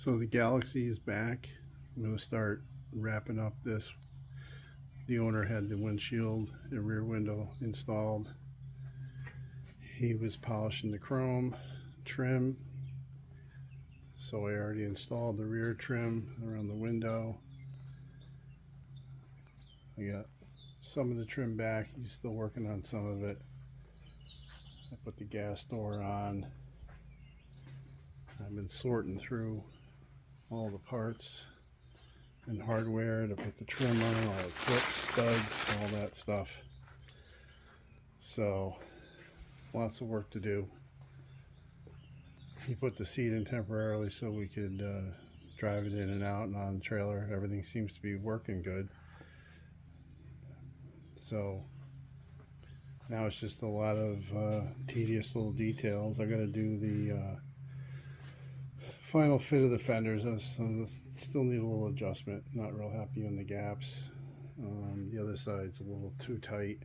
So the Galaxie is back. I'm going to start wrapping up this. The owner had the windshield and rear window installed. He was polishing the chrome trim. So I already installed the rear trim around the window. I got some of the trim back. He's still working on some of it. I put the gas door on. I've been sorting through all the parts and hardware to put the trim on, all the clips, studs, all that stuff. So lots of work to do. He put the seat in temporarily so we could drive it in and out and on the trailer. Everything seems to be working good. So now it's just a lot of tedious little details. I got to do the final fit of the fenders. I still need a little adjustment. Not real happy on the gaps. The other side's a little too tight,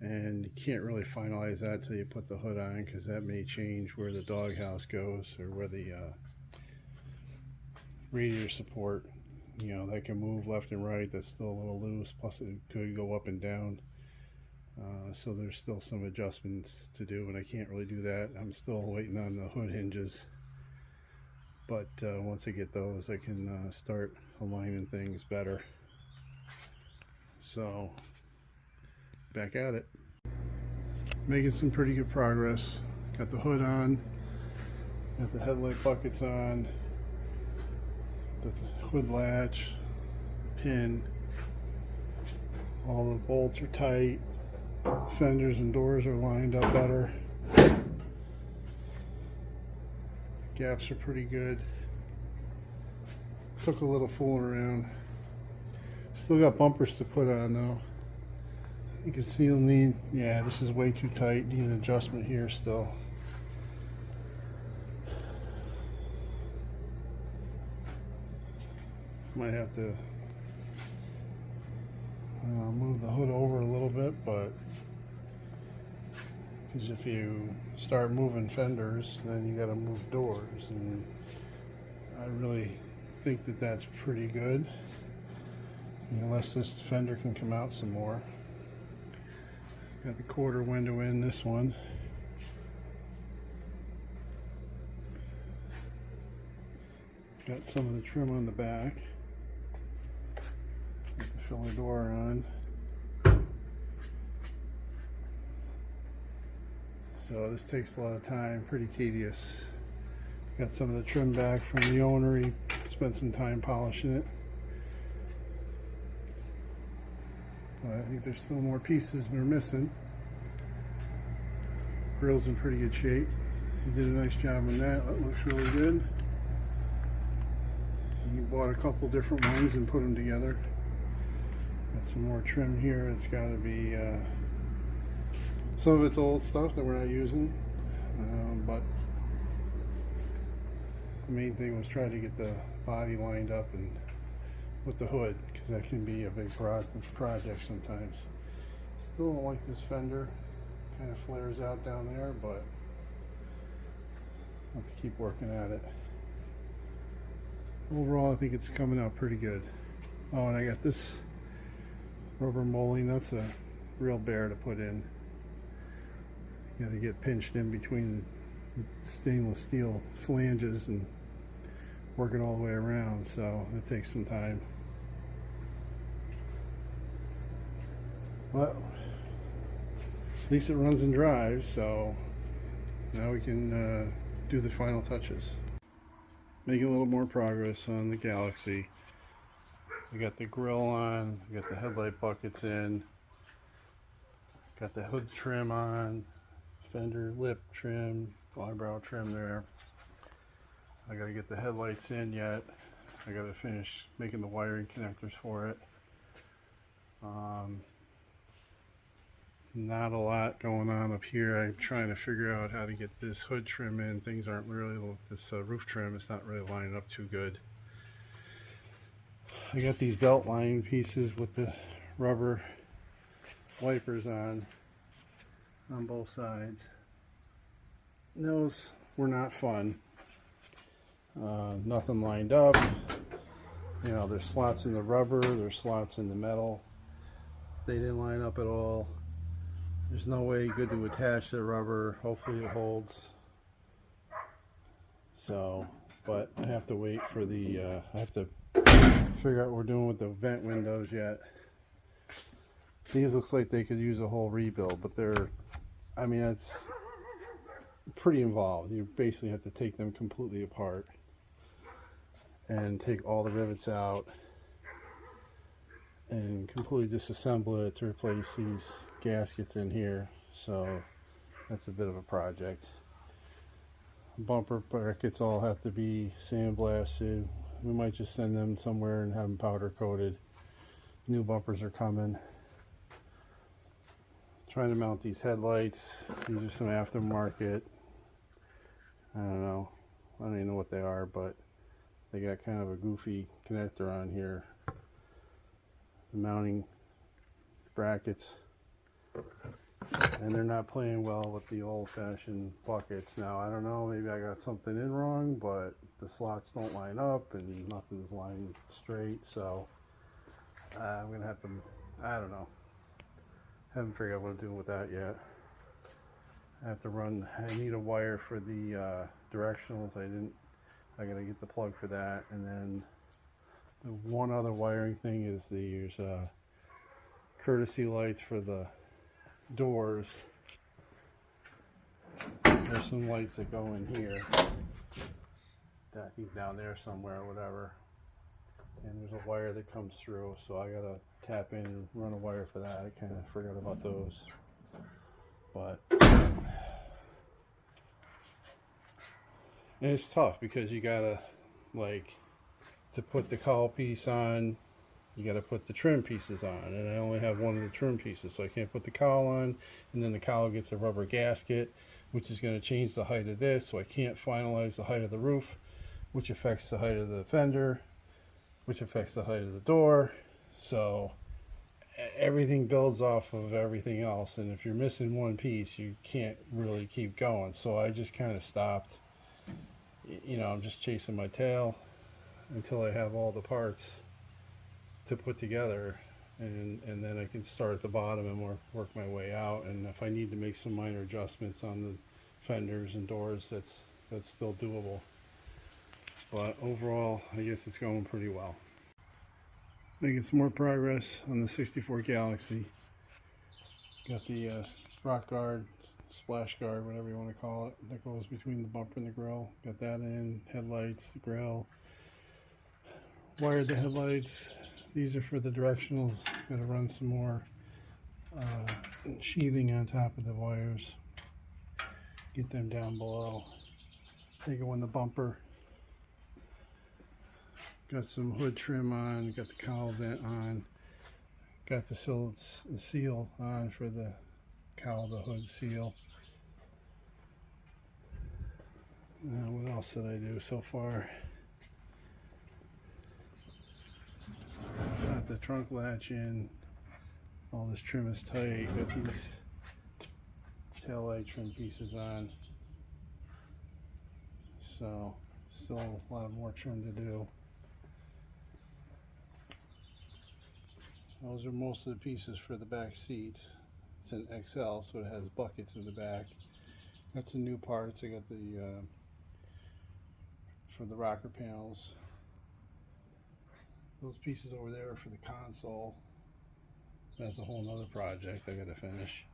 and you can't really finalize that till you put the hood on, because that may change where the doghouse goes, or where the radiator support, you know, that can move left and right. That's still a little loose, plus it could go up and down. So there's still some adjustments to do, and I can't really do that. I'm still waiting on the hood hinges, but once I get those, I can start aligning things better. So back at it. Making some pretty good progress. Got the hood on, got the headlight buckets on, the hood latch, pin, all the bolts are tight, fenders and doors are lined up better, gaps are pretty good. Took a little fooling around. Still got bumpers to put on though. You can see you'll need, yeah, this is way too tight. Need an adjustment here still. Might have to move the hood over a little bit, but because if you start moving fenders, then you got to move doors, and I really think that that's pretty good, unless this fender can come out some more. Got the quarter window in this one. Got some of the trim on the back. Got the filler door on. So this takes a lot of time, pretty tedious. Got some of the trim back from the owner. He spent some time polishing it. But I think there's still more pieces we're missing. Grill's in pretty good shape. He did a nice job on that. That looks really good. He bought a couple different ones and put them together. Got some more trim here. It's got to be some of it's old stuff that we're not using, but the main thing was trying to get the body lined up and with the hood, because that can be a big project sometimes. Still don't like this fender. Kind of flares out down there, but I'll have to keep working at it. Overall, I think it's coming out pretty good. Oh, and I got this rubber molding. That's a real bear to put in. You got to get pinched in between the stainless steel flanges and work it all the way around, so it takes some time. But at least it runs and drives, so now we can do the final touches. Making a little more progress on the Galaxie. We got the grill on, we got the headlight buckets in, got the hood trim on, fender lip trim, eyebrow trim there. I gotta get the headlights in yet. I gotta finish making the wiring connectors for it. Not a lot going on up here. I'm trying to figure out how to get this hood trim in. Things aren't really, this roof trim is not really lining up too good. I got these belt lining pieces with the rubber wipers on both sides. Those were not fun. Nothing lined up. You know, there's slots in the rubber, there's slots in the metal. They didn't line up at all. There's no way good to attach the rubber. Hopefully it holds. So, but I have to wait for the, I have to figure out what we're doing with the vent windows yet. These looks like they could use a whole rebuild, but they're, I mean, it's pretty involved. You basically have to take them completely apart and take all the rivets out and completely disassemble it to replace these gaskets in here. So that's a bit of a project. Bumper brackets all have to be sandblasted. We might just send them somewhere and have them powder coated. New bumpers are coming. Trying to mount these headlights. These are some aftermarket. I don't know. I don't even know what they are, but they got kind of a goofy connector on here. The mounting brackets. And they're not playing well with the old-fashioned buckets. Now, I don't know, maybe I got something in wrong, but the slots don't line up and nothing's lined straight, so I'm gonna have to, I don't know. Haven't figured out what I'm doing with that yet. I have to run, I need a wire for the directionals. I gotta get the plug for that. And then the one other wiring thing is there's courtesy lights for the doors. There's some lights that go in here. I think down there somewhere or whatever. And there's a wire that comes through, so I gotta tap in and run a wire for that. I kind of forgot about those. But and it's tough because you gotta, like, to put the cowl piece on, you gotta put the trim pieces on, and I only have one of the trim pieces, so I can't put the cowl on. And then the cowl gets a rubber gasket, which is going to change the height of this, so I can't finalize the height of the roof, which affects the height of the fender, which affects the height of the door. So everything builds off of everything else, and if you're missing one piece, you can't really keep going. So I just kind of stopped. You know, I'm just chasing my tail until I have all the parts to put together, and then I can start at the bottom and work my way out. And if I need to make some minor adjustments on the fenders and doors, that's still doable. But overall, I guess it's going pretty well. Making some more progress on the 64 Galaxie. Got the rock guard, splash guard, whatever you want to call it, that goes between the bumper and the grill. Got that in, headlights, the grill. Wired the headlights. These are for the directionals. Got to run some more sheathing on top of the wires. Get them down below. Take it on the bumper. Got some hood trim on. Got the cowl vent on. Got the seal on for the cowl, the hood seal. What else did I do so far? Got the trunk latch in. All this trim is tight. Got these tail light trim pieces on. So still a lot more trim to do. Those are most of the pieces for the back seats. It's an XL, so it has buckets in the back. Got some new parts. I got the for the rocker panels. Those pieces over there are for the console. That's a whole nother project I gotta finish.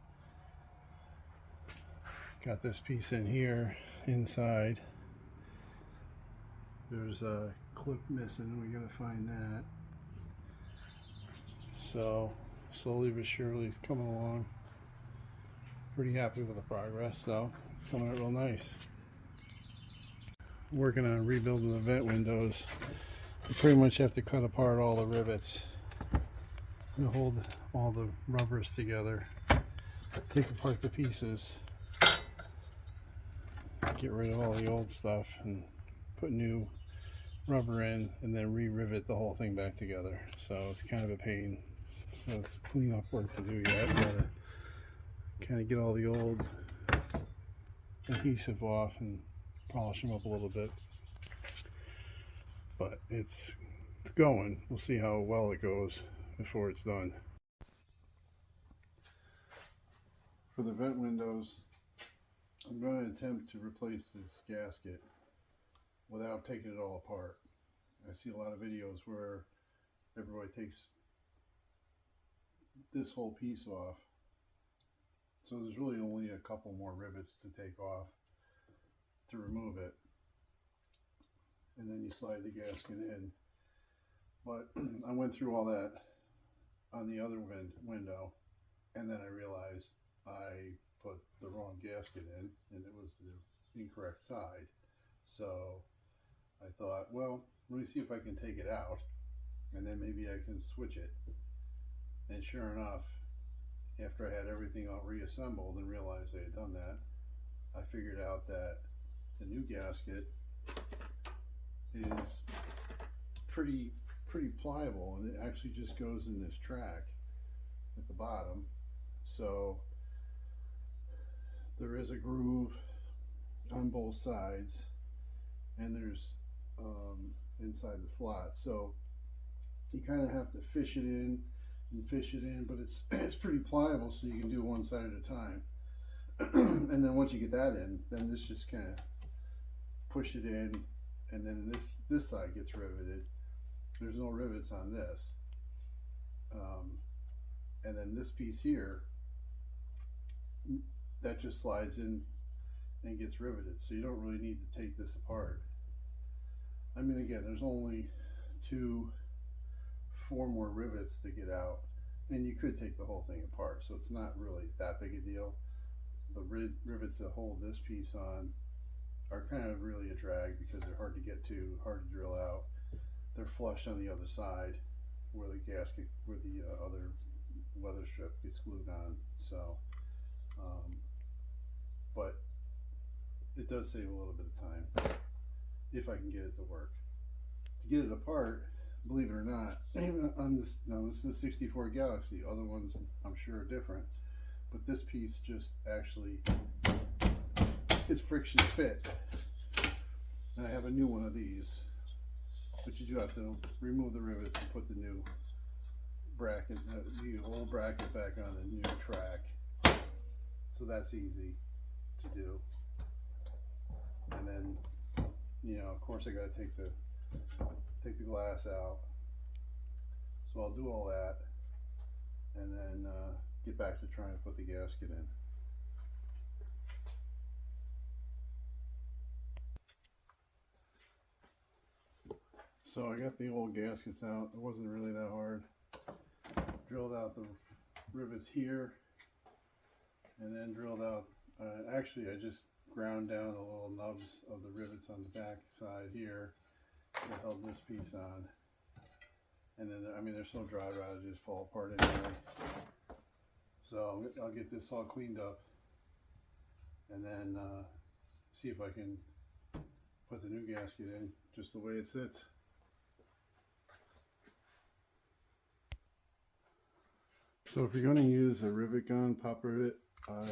Got this piece in here inside. There's a clip missing. We gotta find that. So slowly but surely it's coming along. Pretty happy with the progress, though. It's coming out real nice. Working on rebuilding the vent windows. You pretty much have to cut apart all the rivets and hold all the rubbers together. Take apart the pieces, get rid of all the old stuff, and put new rubber in, and then re-rivet the whole thing back together. So it's kind of a pain. So it's cleanup work to do yet. Gotta kind of get all the old adhesive off and polish them up a little bit. but it's going. We'll see how well it goes before it's done. For the vent windows, I'm going to attempt to replace this gasket without taking it all apart. I see a lot of videos where everybody takes this whole piece off, so there's really only a couple more rivets to take off to remove it, and then you slide the gasket in. But I went through all that on the other window, and then I realized I put the wrong gasket in and it was the incorrect side. So I thought, well, let me see if I can take it out and then maybe I can switch it. And sure enough, after I had everything all reassembled and realized I had done that, I figured out that the new gasket is pretty pliable, and it actually just goes in this track at the bottom. So there is a groove on both sides, and there's inside the slot, so you kind of have to fish it in and fish it in, but it's pretty pliable, so you can do one side at a time. And then once you get that in, then this just kind of push it in, and then this side gets riveted. There's no rivets on this, and then this piece here, that just slides in and gets riveted, so you don't really need to take this apart. I mean, again, there's only 4 more rivets to get out, and you could take the whole thing apart, so it's not really that big a deal. The rivets that hold this piece on are kind of really a drag because they're hard to get to, hard to drill out. They're flush on the other side where the gasket, where the other weather strip gets glued on. So, but it does save a little bit of time if I can get it to work. To get it apart, believe it or not, on this, now this is a 64 Galaxie. Other ones I'm sure are different, but this piece just actually, it's friction fit. And I have a new one of these, but you do have to remove the rivets and put the new bracket, the old bracket back on the new track. So that's easy to do. And then, you know, of course I got to take the glass out. So I'll do all that and then get back to trying to put the gasket in. So I got the old gaskets out. It wasn't really that hard. Drilled out the rivets here, and then drilled out, actually I just ground down the little nubs of the rivets on the back side here that held this piece on. And then, I mean, they're so dry rotted, they just fall apart anyway. So I'll get this all cleaned up and then see if I can put the new gasket in just the way it sits. So if you're going to use a rivet gun, pop rivet, I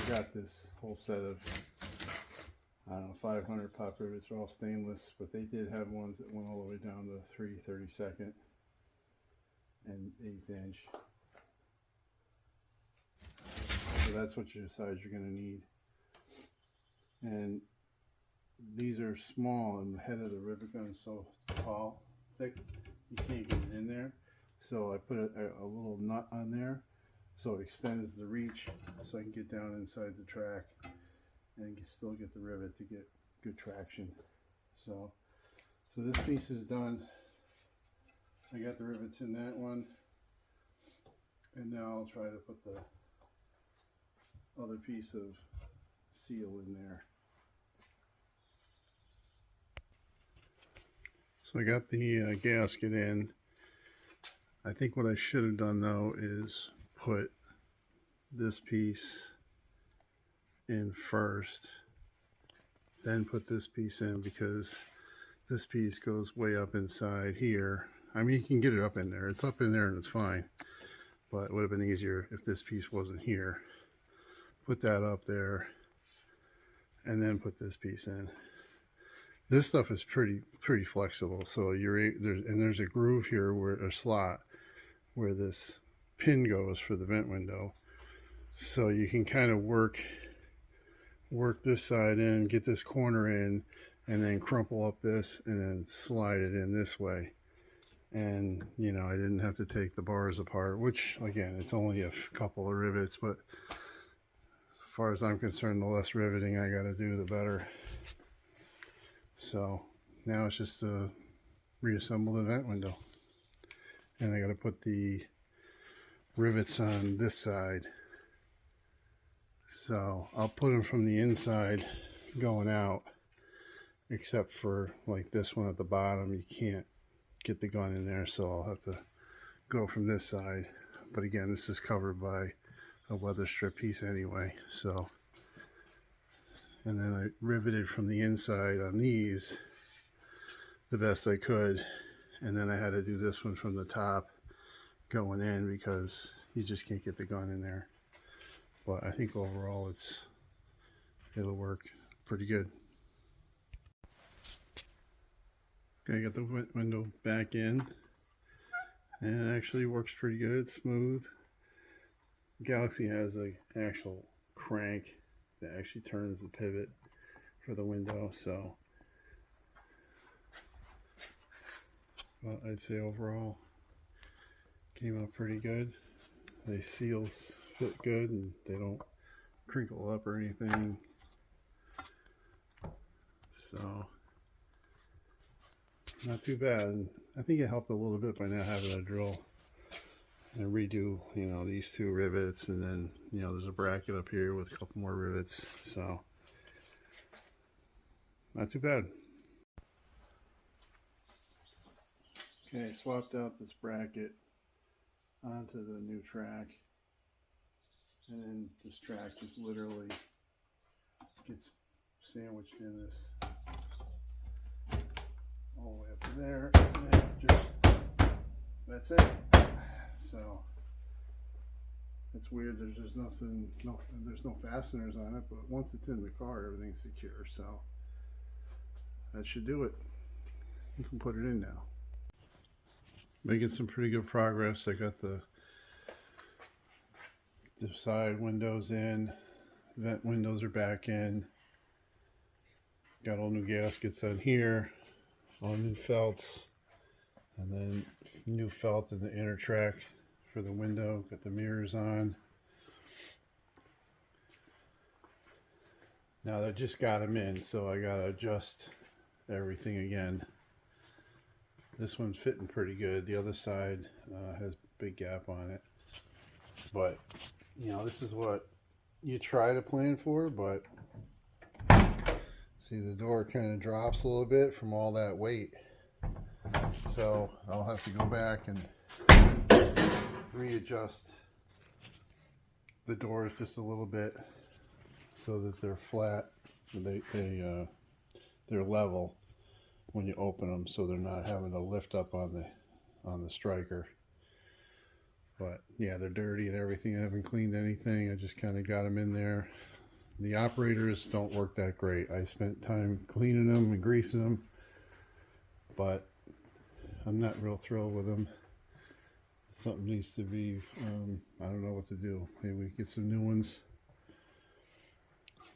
got this whole set of, I don't know, 500 pop rivets. They're all stainless, but they did have ones that went all the way down to 3/32 and 1/8 inch. So that's what you decide you're going to need. And these are small, and the head of the rivet gun is so tall, thick, you can't get it in there. So I put a little nut on there so it extends the reach so I can get down inside the track and still get the rivet to get good traction. So this piece is done. I got the rivets in that one, and now I'll try to put the other piece of seal in there. So I got the gasket in. I think what I should have done though is put this piece in first, then put this piece in, because this piece goes way up inside here. I mean, you can get it up in there. It's up in there and it's fine, but it would have been easier if this piece wasn't here. Put that up there and then put this piece in. This stuff is pretty flexible. So there's a groove here where a slot where this pin goes for the vent window. So you can kind of work this side in, get this corner in, and then crumple up this and then slide it in this way. And you know, I didn't have to take the bars apart, which again, it's only a couple of rivets, but as far as I'm concerned, the less riveting I got to do, the better. So now it's just to reassemble the vent window, and I got to put the rivets on this side. So I'll put them from the inside going out, except for like this one at the bottom. You can't get the gun in there, so I'll have to go from this side. But again, this is covered by a weather strip piece anyway. So, and then I riveted from the inside on these the best I could, and then I had to do this one from the top going in because you just can't get the gun in there. But I think overall it'll work pretty good. Okay, I got the window back in, and it actually works pretty good. It's smooth. Galaxie has an actual crank that actually turns the pivot for the window, so I'd say overall came out pretty good. The seals fit good and they don't crinkle up or anything, so not too bad. And I think it helped a little bit by not having to drill and redo, you know, these two rivets, and then, you know, there's a bracket up here with a couple more rivets, so not too bad. Okay, swapped out this bracket onto the new track, and then this track just literally gets sandwiched in this all the way up to there, and then just, that's it. So it's weird, there's nothing, there's no fasteners on it, but once it's in the car, everything's secure, so that should do it. You can put it in now. Making some pretty good progress. I got the side windows in, vent windows are back in, got all new gaskets on here, all new felts, and then new felt in the inner track for the window. Got the mirrors on. Now I just got them in, so I gotta adjust everything again. This one's fitting pretty good. The other side has a big gap on it. But, you know, this is what you try to plan for, but see, the door kind of drops a little bit from all that weight. So I'll have to go back and readjust the doors just a little bit so that they're flat, they're level when you open them, so they're not having to lift up on the striker. But yeah, they're dirty and everything. I haven't cleaned anything. I just kind of got them in there. The operators don't work that great. I spent time cleaning them and greasing them, but I'm not real thrilled with them. Something needs to be, I don't know what to do. Maybe we get some new ones.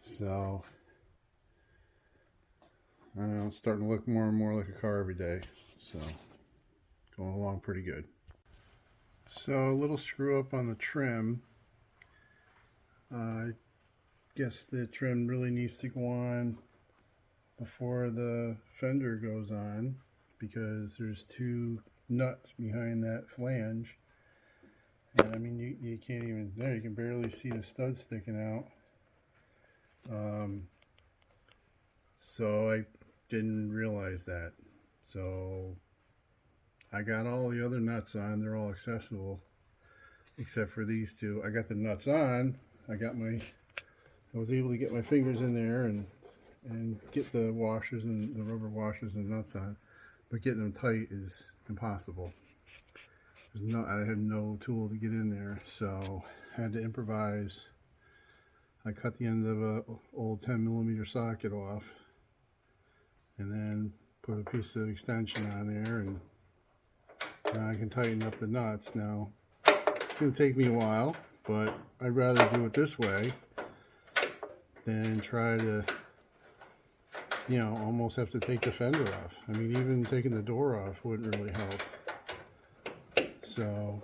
So I don't know, it's starting to look more and more like a car every day. So going along pretty good. So a little screw up on the trim. I guess the trim really needs to go on before the fender goes on, because there's two nuts behind that flange, and I mean you can't even, there you can barely see the stud sticking out. So I didn't realize that, so I got all the other nuts on. They're all accessible except for these two. I got the nuts on. I was able to get my fingers in there and get the washers and the rubber washers and nuts on, but getting them tight is impossible. I had no tool to get in there, so I had to improvise. I cut the end of a old 10mm socket off, and then put a piece of extension on there, and now I can tighten up the nuts. Now it's going to take me a while, but I'd rather do it this way than try to, you know, almost have to take the fender off. I mean, even taking the door off wouldn't really help. So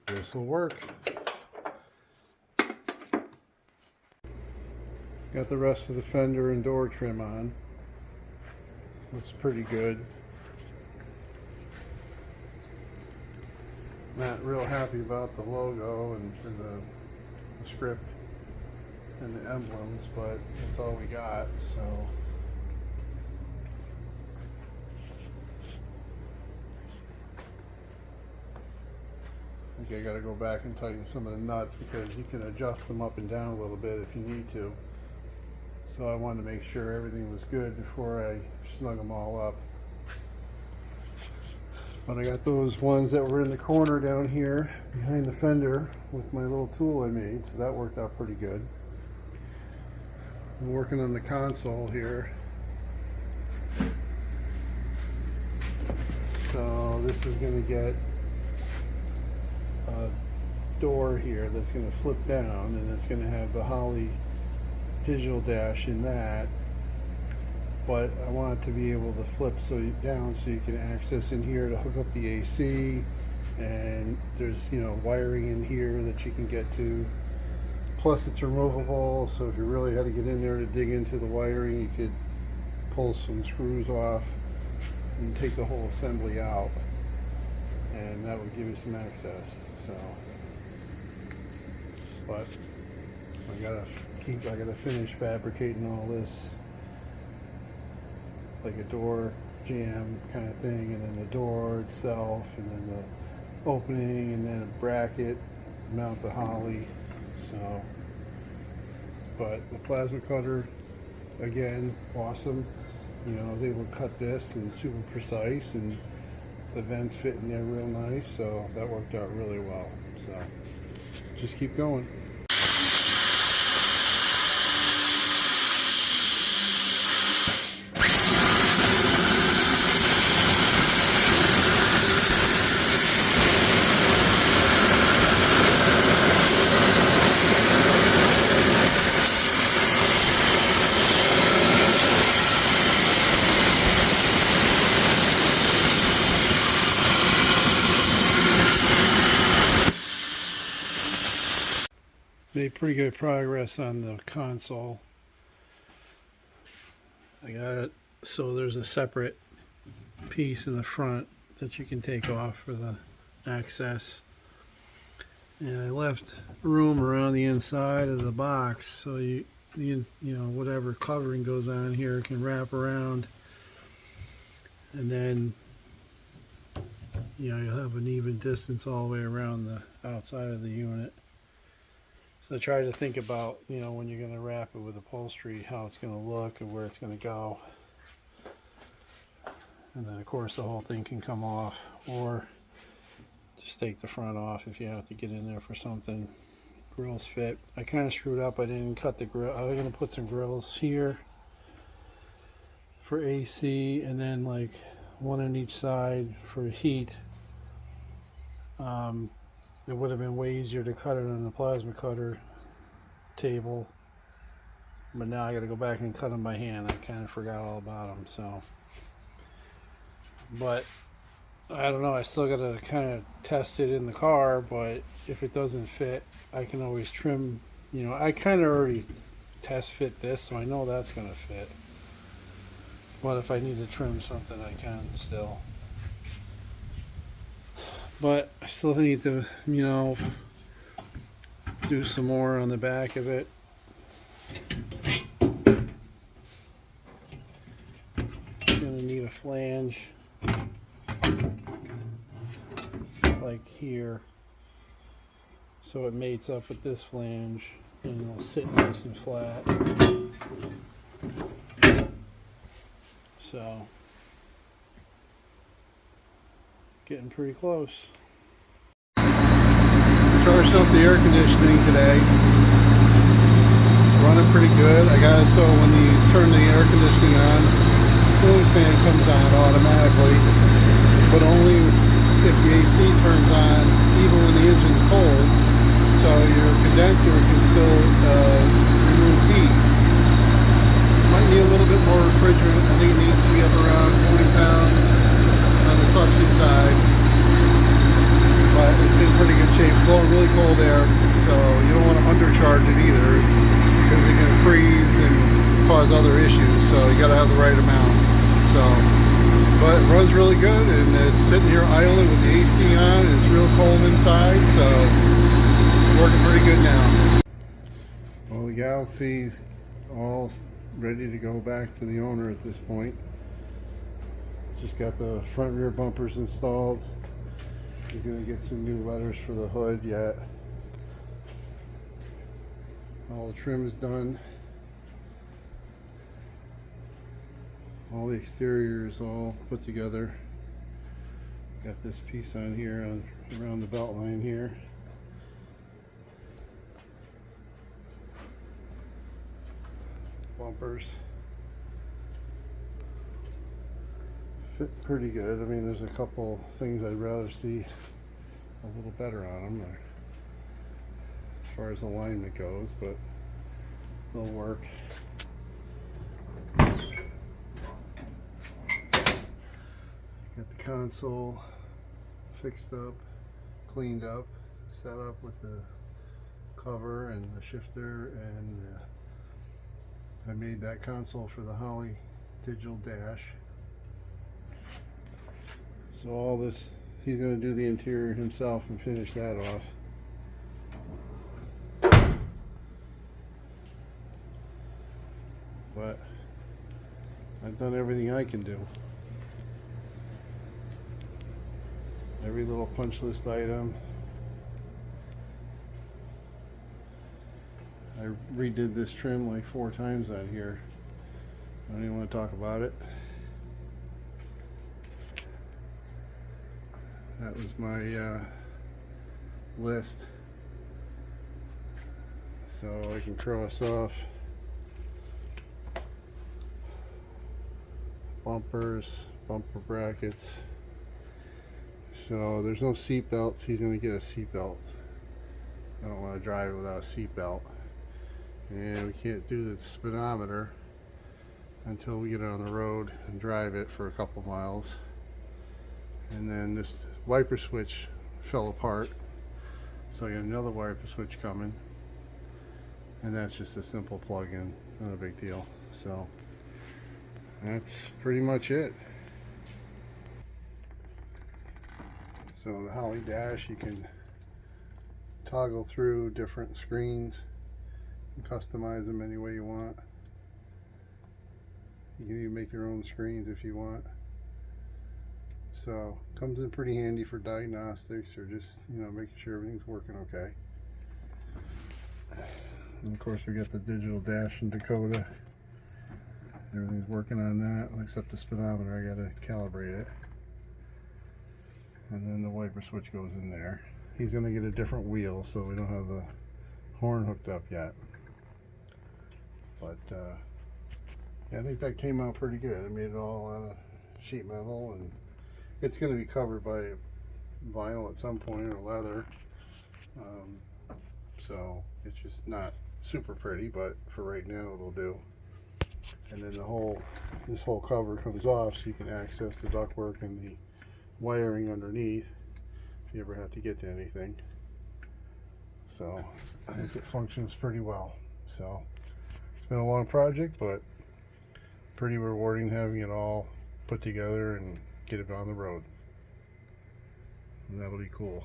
this will work. Got the rest of the fender and door trim on. Looks pretty good. Not real happy about the logo and the script and the emblems, but that's all we got, so. I think I gotta go back and tighten some of the nuts because you can adjust them up and down a little bit if you need to. So I wanted to make sure everything was good before I snug them all up. But I got those ones that were in the corner down here behind the fender with my little tool I made, so that worked out pretty good. I'm working on the console here. So this is going to get a door here that's going to flip down, and it's going to have the Holley digital dash in that, but I want it to be able to flip down so you can access in here to hook up the AC, and there's, you know, wiring in here that you can get to. Plus it's removable, so if you really had to get in there to dig into the wiring, you could pull some screws off and take the whole assembly out, and that would give you some access. So, but I gotta finish fabricating all this, like a door jamb kind of thing, and then the door itself, and then the opening, and then a bracket to mount the Holley. So, but the plasma cutter, again, awesome. You know, I was able to cut this and super precise, and the vents fit in there real nice, so that worked out really well. So just keep going. Made pretty good progress on the console. I got it so there's a separate piece in the front that you can take off for the access, and I left room around the inside of the box so you know, whatever covering goes on here can wrap around, and then, you know, you'll have an even distance all the way around the outside of the unit. So I try to think about, you know, when you're going to wrap it with upholstery, how it's going to look and where it's going to go. And then of course the whole thing can come off, or just take the front off if you have to get in there for something. Grills fit. I kind of screwed up. I didn't cut the grill. I was going to put some grills here for AC, and then like one on each side for heat. It would have been way easier to cut it on the plasma cutter table, but now I got to go back and cut them by hand. I kind of forgot all about them. So, but I don't know, I still got to kind of test it in the car, but if it doesn't fit, I can always trim. You know, I kind of already test fit this, so I know that's going to fit, but if I need to trim something, I can still. But I still need to, you know, do some more on the back of it. Gonna need a flange like here, so it mates up with this flange and it'll sit nice and flat. So getting pretty close. Charged up the air conditioning today. running pretty good. I got it so when you turn the air conditioning on, the cooling fan comes on automatically, but only if the AC turns on even when the engine's cold, so your condenser can still remove heat. Might need a little bit more refrigerant. I think it needs to be up around 40 pounds on the suction side, but it's in pretty good shape. It's blowing really cold air, so you don't want to undercharge it either, because it can freeze and cause other issues, so you got to have the right amount. So, but it runs really good, and it's sitting here idling with the AC on. It's real cold inside, so it's working pretty good now. Well, the Galaxie's all ready to go back to the owner at this point. Just got the front rear bumpers installed. He's going to get some new letters for the hood yet. All the trim is done. All the exterior is all put together. Got this piece on here around the belt line here. Bumpers fit pretty good. I mean, there's a couple things I'd rather see a little better on them there, as far as alignment goes, but they'll work. Got the console fixed up, cleaned up, set up with the cover and the shifter, and I made that console for the Holley digital dash. So all this, he's going to do the interior himself and finish that off. But I've done everything I can do. Every little punch list item. I redid this trim like 4 times on here. I don't even want to talk about it. That was my list. So I can cross off bumpers, bumper brackets. So there's no seat belts. He's going to get a seat belt. I don't want to drive it without a seat belt. And we can't do the speedometer until we get it on the road and drive it for a couple miles. And then this wiper switch fell apart, so I got another wiper switch coming, and that's just a simple plug-in, not a big deal. So that's pretty much it. So the Holley dash, you can toggle through different screens and customize them any way you want. You can even make your own screens if you want. So comes in pretty handy for diagnostics, or just, you know, making sure everything's working okay. And of course we got the digital dash in Dakota. Everything's working on that except the speedometer. I gotta calibrate it. And then the wiper switch goes in there. He's gonna get a different wheel, so we don't have the horn hooked up yet. But yeah, I think that came out pretty good. I made it all out of sheet metal, and it's going to be covered by vinyl at some point, or leather. So it's just not super pretty, but for right now it'll do. And then this whole cover comes off, so you can access the ductwork and the wiring underneath if you ever have to get to anything. So I think it functions pretty well. So it's been a long project, but pretty rewarding having it all put together and get it on the road. And that'll be cool.